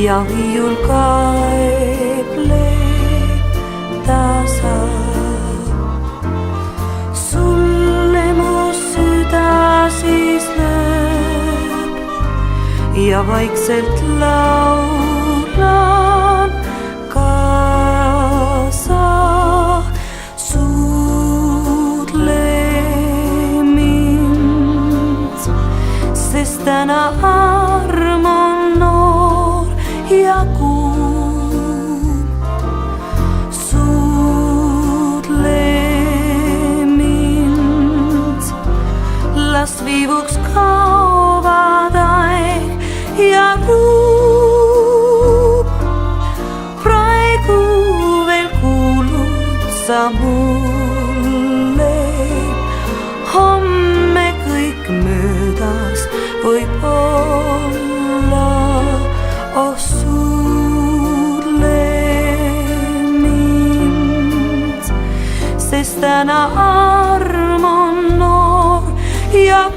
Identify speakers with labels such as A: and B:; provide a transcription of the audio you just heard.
A: ja viiul kaebleb tasa. Sulle mu süda siis lööb ja vaikselt laulan kaasa. Suudle mind, sest täna arm on noor ja kuum. Suudle mind, las viivuks kaovad aeg ja ruum. Praegu veel kuulud sa mulle, homme kõik möödas võib olla. Oh, suudle mind, sest täna arm on noor ja